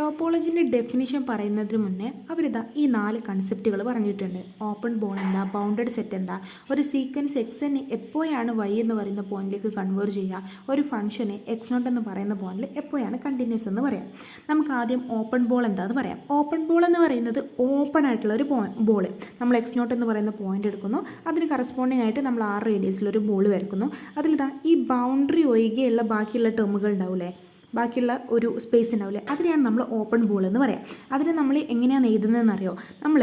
ടോപ്പോളജിൻ്റെ definition പറയുന്നതിന് മുന്നേ അവരിതാ ഈ 4 കൺസെപ്റ്റുകൾ പറഞ്ഞിട്ടുണ്ട്. ഓപ്പൺ ബോൾ എന്താ, ബൗണ്ടഡ് സെറ്റ് എന്താ, ഒരു സീക്വൻസ് എക്സ് എപ്പോഴാണ് വൈ എന്ന് പറയുന്ന പോയിന്റിലേക്ക് കൺവേർട്ട് ചെയ്യുക, ഒരു ഫംഗ്ഷന് എക്സ് നോട്ട് എന്ന് പറയുന്ന പോയിന്റിൽ എപ്പോഴാണ് കണ്ടിന്യൂസ് എന്ന് പറയാം. നമുക്ക് ആദ്യം ഓപ്പൺ ബോൾ എന്താണെന്ന് പറയാം. ഓപ്പൺ ബോൾ എന്ന് പറയുന്നത് ഓപ്പൺ ആയിട്ടുള്ള ഒരു ബോൾ. നമ്മൾ എക്സ് നോട്ട് എന്ന് പറയുന്ന പോയിന്റ് എടുക്കുന്നു, അതിന് കറസ്പോണ്ടിങ് ആയിട്ട് നമ്മൾ 6 റേഡിയസിലൊരു ബോൾ വരക്കുന്നു. അതിലിതാ ഈ ബൗണ്ടറി ഒഴികെയുള്ള ബാക്കിയുള്ള ടേമുകൾ ഉണ്ടാവില്ലേ, ബാക്കിയുള്ള ഒരു സ്പേസ് ഉണ്ടാവില്ലേ, അതിനെയാണ് നമ്മൾ ഓപ്പൺ ബോൾ എന്ന് പറയാം. അതിന് നമ്മൾ എങ്ങനെയാണ് എഴുതുന്നതെന്നറിയോ, നമ്മൾ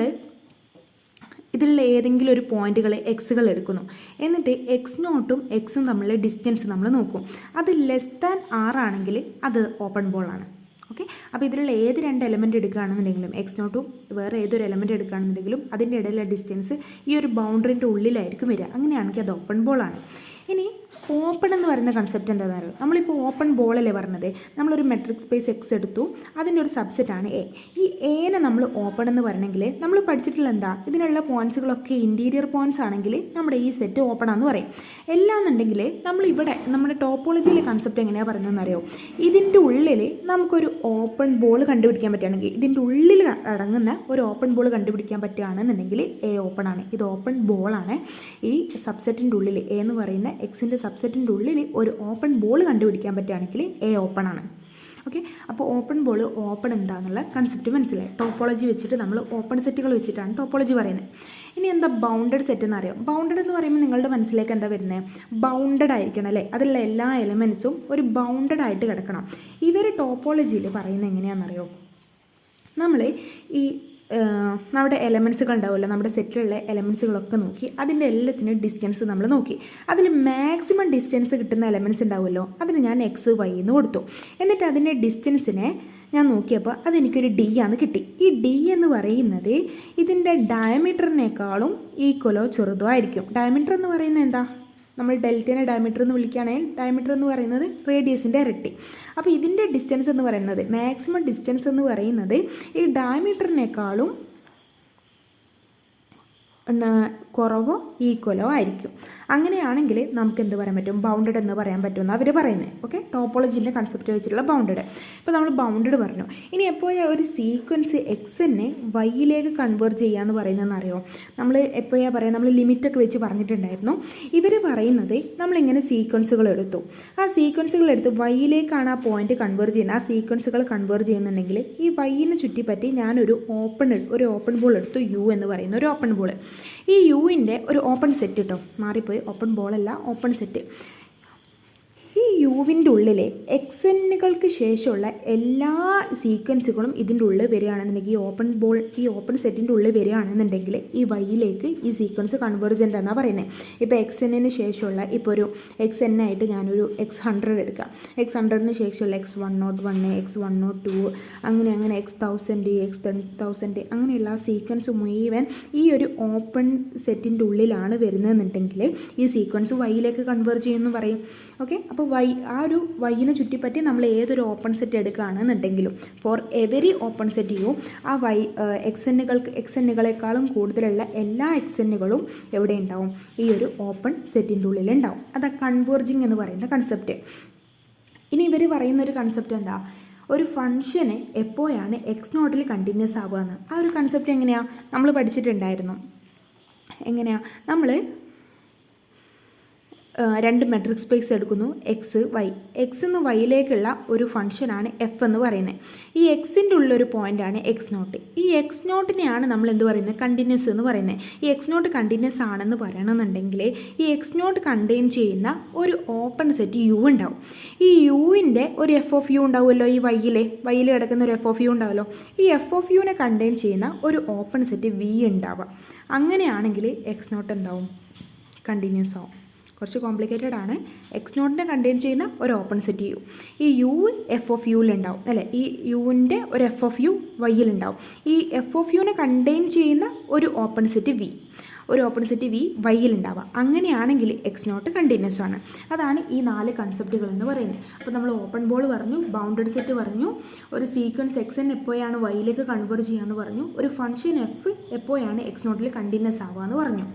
ഇതിലുള്ള ഏതെങ്കിലും ഒരു പോയിന്റുകൾ എക്സുകൾ എടുക്കുന്നു, എന്നിട്ട് എക്സ് നോട്ടും എക്സും തമ്മിലുള്ള ഡിസ്റ്റൻസ് നമ്മൾ നോക്കും. അത് r ആണെങ്കിൽ അത് ഓപ്പൺ ബോൾ ആണ്. ഓക്കെ, അപ്പോൾ ഇതിലുള്ള ഏത് 2 എലമെൻറ്റ് എടുക്കുകയാണെന്നുണ്ടെങ്കിലും എക്സ് നോട്ടും വേറെ ഏതൊരു എലമെൻറ്റ് എടുക്കുകയാണെന്നുണ്ടെങ്കിലും അതിൻ്റെ ഇടയിലുള്ള ഡിസ്റ്റൻസ് ഈ ഒരു ബൗണ്ടറിൻ്റെ ഉള്ളിലായിരിക്കും വരിക. അങ്ങനെയാണെങ്കിൽ അത് ഓപ്പൺ ബോളാണ്. ഇനി ഓപ്പൺ എന്ന് പറയുന്ന കൺസെപ്റ്റ് എന്താണെന്ന് അറിയാം. നമ്മളിപ്പോൾ ഓപ്പൺ ബോളല്ലേ പറഞ്ഞത്, നമ്മളൊരു മെട്രിക് സ്പേസ് എക്സ് എടുത്തു, അതിൻ്റെ ഒരു സബ്സെറ്റാണ് എ. ഈ എനെ നമ്മൾ ഓപ്പൺ എന്ന് പറയണമെങ്കിൽ നമ്മൾ പഠിച്ചിട്ടുള്ള എന്താ, ഇതിനുള്ള പോയിൻറ്റ്സുകളൊക്കെ ഇൻറ്റീരിയർ പോയിൻറ്റ്സ് ആണെങ്കിൽ നമ്മുടെ ഈ സെറ്റ് ഓപ്പൺ ആണെന്ന് പറയും. എല്ലാന്നുണ്ടെങ്കിൽ നമ്മളിവിടെ നമ്മുടെ ടോപ്പോളജിയിലെ കൺസെപ്റ്റ് എങ്ങനെയാണ് പറയുന്നതെന്ന് അറിയോ, ഇതിൻ്റെ ഉള്ളിൽ നമുക്കൊരു ഓപ്പൺ ബോൾ കണ്ടുപിടിക്കാൻ പറ്റുകയാണെങ്കിൽ, ഇതിൻ്റെ ഉള്ളിൽ അടങ്ങുന്ന ഒരു ഓപ്പൺ ബോൾ കണ്ടുപിടിക്കാൻ പറ്റുകയാണെന്നുണ്ടെങ്കിൽ എ ഓപ്പൺ ആണ്. ഇത് ഓപ്പൺ ബോളാണ്. ഈ സബ്സെറ്റിൻ്റെ ഉള്ളിൽ എ എന്ന് പറയുന്ന എക്സിൻ്റെ സബ്സെറ്റിൻ്റെ ഉള്ളിൽ ഒരു ഓപ്പൺ ബോൾ കണ്ടുപിടിക്കാൻ പറ്റുകയാണെങ്കിൽ എ ഓപ്പൺ ആണ്. ഓക്കെ, അപ്പോൾ ഓപ്പൺ ബോൾ ഓപ്പൺ എന്താണെന്നുള്ള കൺസെപ്റ്റ് മനസ്സിലായി. ടോപ്പോളജി വെച്ചിട്ട് നമ്മൾ ഓപ്പൺ സെറ്റുകൾ വെച്ചിട്ടാണ് ടോപ്പോളജി പറയുന്നത്. ഇനി എന്താ ബൗണ്ടഡ് സെറ്റ് എന്ന് അറിയാം. ബൗണ്ടഡ് എന്ന് പറയുമ്പോൾ നിങ്ങളുടെ മനസ്സിലേക്ക് എന്താ വരുന്നത്, ബൗണ്ടഡ് ആയിരിക്കണം അല്ലേ, അതിലുള്ള എല്ലാ എലമെൻറ്റ്സും ഒരു ബൗണ്ടഡ് ആയിട്ട് കിടക്കണം. ഇവർ ടോപ്പോളജിയിൽ പറയുന്നത് എങ്ങനെയാണെന്നറിയോ, നമ്മൾ ഈ നമ്മുടെ എലമെൻറ്റ്സുകൾ ഉണ്ടാവുമല്ലോ, നമ്മുടെ സെറ്റിലുള്ള എലമെൻറ്റ്സുകളൊക്കെ നോക്കി അതിൻ്റെ എല്ലാത്തിനും ഡിസ്റ്റൻസ് നമ്മൾ നോക്കി. അതിൽ മാക്സിമം ഡിസ്റ്റൻസ് കിട്ടുന്ന എലമെൻറ്റ്സ് ഉണ്ടാവുമല്ലോ, അതിന് ഞാൻ എക്സ് വൈ എന്ന് കൊടുത്തു. എന്നിട്ട് അതിൻ്റെ ഡിസ്റ്റൻസിനെ ഞാൻ നോക്കിയപ്പോൾ അതെനിക്കൊരു ഡി ആണ് കിട്ടി. ഈ ഡി എന്ന് പറയുന്നത് ഇതിൻ്റെ ഡയമീറ്ററിനേക്കാളും ഈക്വലോ ചെറുതോ ആയിരിക്കും. ഡയമീറ്റർ എന്ന് പറയുന്നത് എന്താ, നമ്മൾ ഡെൽറ്റേനെ ഡയമീറ്റർ എന്ന് വിളിക്കുകയാണെങ്കിൽ ഡയമീറ്റർ എന്ന് പറയുന്നത് റേഡിയസിൻ്റെ ഇരട്ടി. അപ്പോൾ ഇതിൻ്റെ ഡിസ്റ്റൻസ് എന്ന് പറയുന്നത്, മാക്സിമം ഡിസ്റ്റൻസ് എന്ന് പറയുന്നത് ഈ ഡയമീറ്ററിനേക്കാളും കുറവോ ഈക്വലോ ആയിരിക്കും. അങ്ങനെയാണെങ്കിൽ നമുക്ക് എന്ത് പറയാൻ പറ്റും, ബൗണ്ടഡ് എന്ന് പറയാൻ പറ്റുമെന്ന് അവർ പറയുന്നത്. ഓക്കെ, ടോപ്പോളജിൻ്റെ കൺസെപ്റ്റ് വെച്ചിട്ടുള്ള ബൗണ്ടഡ്. ഇപ്പോൾ നമ്മൾ ബൗണ്ടഡ് പറഞ്ഞു. ഇനി എപ്പോഴാണ് ഒരു സീക്വൻസ് എക്സിനെ വൈയിലേക്ക് കൺവേർട്ട് ചെയ്യാന്ന് പറയുന്നതെന്ന് അറിയോ, നമ്മൾ എപ്പോഴാണ് പറയുക, നമ്മൾ ലിമിറ്റൊക്കെ വെച്ച് പറഞ്ഞിട്ടുണ്ടായിരുന്നു. ഇവർ പറയുന്നത് നമ്മളിങ്ങനെ സീക്വൻസുകൾ എടുത്തു, ആ സീക്വൻസുകൾ എടുത്ത് വൈയിലേക്കാണ് ആ പോയിന്റ് കൺവേർട്ട് ചെയ്യുന്നത്. ആ സീക്വൻസുകൾ കൺവേർട്ട് ചെയ്യുന്നുണ്ടെങ്കിൽ ഈ വൈയിനെ ചുറ്റിപ്പറ്റി ഞാനൊരു ഓപ്പൺ ബോൾ എടുത്തു, യു എന്ന് പറയുന്ന ഒരു ഓപ്പൺ ബോൾ. ഈ യുവിൻ്റെ ഒരു ഓപ്പൺ സെറ്റ് കേട്ടോ, മാറിപ്പോയി, ഓപ്പൺ ബോളല്ല ഓപ്പൺ സെറ്റ്. ഈ യുവിൻ്റെ ഉള്ളിൽ എക്സെന്നുകൾക്ക് ശേഷമുള്ള എല്ലാ സീക്വൻസുകളും ഇതിൻ്റെ ഉള്ളിൽ വരികയാണെന്നുണ്ടെങ്കിൽ, ഈ ഓപ്പൺ സെറ്റിൻ്റെ ഉള്ളിൽ വരികയാണെന്നുണ്ടെങ്കിൽ ഈ വൈയിലേക്ക് ഈ സീക്വൻസ് കൺവേർജൻ്റ് എന്നാണ് പറയുന്നത്. ഇപ്പോൾ എക്സ് ശേഷമുള്ള, ഇപ്പോൾ ഒരു എക്സ് ആയിട്ട് ഞാനൊരു X100 എടുക്കാം. X100 ശേഷമുള്ള X101, X102, അങ്ങനെ X1000, X10,000 അങ്ങനെയുള്ള സീക്വൻസ് മുഴുവൻ ഈ ഒരു ഓപ്പൺ സെറ്റിൻ്റെ ഉള്ളിലാണ് വരുന്നതെന്നുണ്ടെങ്കിൽ ഈ സീക്വൻസ് വൈയിലേക്ക് കൺവേർട്ട് ചെയ്യുമെന്ന് പറയും. ഓക്കെ, അപ്പോൾ ആ ഒരു വൈയിനെ ചുറ്റിപ്പറ്റി നമ്മൾ ഏതൊരു ഓപ്പൺ സെറ്റ് എടുക്കുകയാണെന്നുണ്ടെങ്കിലും for every open set you ആ എക്സെന്നുകളെക്കാളും കൂടുതലുള്ള എല്ലാ എക്സെന്നുകളും എവിടെ ഉണ്ടാവും, ഈ ഒരു ഓപ്പൺ സെറ്റിൻ്റെ ഉള്ളിൽ ഉണ്ടാവും. അതാണ് കൺവേർജിങ് എന്ന് പറയുന്ന കൺസെപ്റ്റ്. ഇനി ഇവർ പറയുന്നൊരു കൺസെപ്റ്റ് എന്താ, ഒരു ഫംഗ്ഷന് എപ്പോഴാണ് എക്സ് നോട്ടിൽ കണ്ടിന്യൂസ് ആവുക എന്ന്. ആ ഒരു കൺസെപ്റ്റ് എങ്ങനെയാണ് നമ്മൾ പഠിച്ചിട്ടുണ്ടായിരുന്നു. എങ്ങനെയാണ്, നമ്മൾ 2 മെട്രിക് സ്പേസ് എടുക്കുന്നു, എക്സ് വൈ. എക്സ് എന്ന് വൈയിലേക്കുള്ള ഒരു ഫംഗ്ഷനാണ് എഫ് എന്ന് പറയുന്നത്. ഈ എക്സിൻ്റെ ഉള്ളൊരു പോയിൻ്റാണ് എക്സ് നോട്ട്. ഈ എക്സ് നോട്ടിനെയാണ് നമ്മൾ എന്ത് പറയുന്നത്, കണ്ടിന്യൂസ് എന്ന് പറയുന്നത്. ഈ എക്സ് നോട്ട് കണ്ടിന്യൂസ് ആണെന്ന് പറയണമെന്നുണ്ടെങ്കിൽ ഈ എക്സ് നോട്ട് കണ്ടെയ്ൻ ചെയ്യുന്ന ഒരു ഓപ്പൺ സെറ്റ് യു ഉണ്ടാവും. ഈ യുവിൻ്റെ ഒരു എഫ് ഓഫ് യു ഉണ്ടാവുമല്ലോ, ഈ വൈയിൽ കിടക്കുന്ന ഒരു എഫ് ഓഫ് യു ഉണ്ടാവുമല്ലോ. ഈ എഫ് ഓഫ് യുവിനെ കണ്ടെയ്ൻ ചെയ്യുന്ന ഒരു ഓപ്പൺ സെറ്റ് വി ഉണ്ടാവുക. അങ്ങനെയാണെങ്കിൽ എക്സ് നോട്ട് എന്താവും, കണ്ടിന്യൂസ് ആവും. കുറച്ച് കോംപ്ലിക്കേറ്റഡ് ആണ്. എക്സ് നോട്ടിനെ കണ്ടെയ്ൻ ചെയ്യുന്ന ഒരു ഓപ്പൺ സെറ്റ് യു, ഈ യു എഫ് ഓഫ് യുവിലുണ്ടാവും അല്ലേ, ഈ യുവിൻ്റെ ഒരു എഫ് ഓഫ് യു വൈയിലുണ്ടാവും. ഈ എഫ് ഓഫ് യുവിനെ കണ്ടെയ്ൻ ചെയ്യുന്ന ഒരു ഓപ്പൺ സെറ്റ് വി വൈയിലുണ്ടാവുക. അങ്ങനെയാണെങ്കിൽ എക്സ് നോട്ട് കണ്ടിന്യൂസ് ആണ്. അതാണ് ഈ 4 കൺസെപ്റ്റുകൾ എന്ന് പറയുന്നത്. അപ്പോൾ നമ്മൾ ഓപ്പൺ ബോൾ പറഞ്ഞു, ബൗണ്ടഡ് സെറ്റ് പറഞ്ഞു, ഒരു സീക്വൻസ് എക്സ് എപ്പോഴാണ് വൈയിലേക്ക് കൺവേർട്ട് ചെയ്യാമെന്ന് പറഞ്ഞു, ഒരു ഫംഗ്ഷൻ എഫ് എപ്പോഴാണ് എക്സ് നോട്ടിൽ കണ്ടിന്യൂസ് ആവുക എന്ന് പറഞ്ഞു.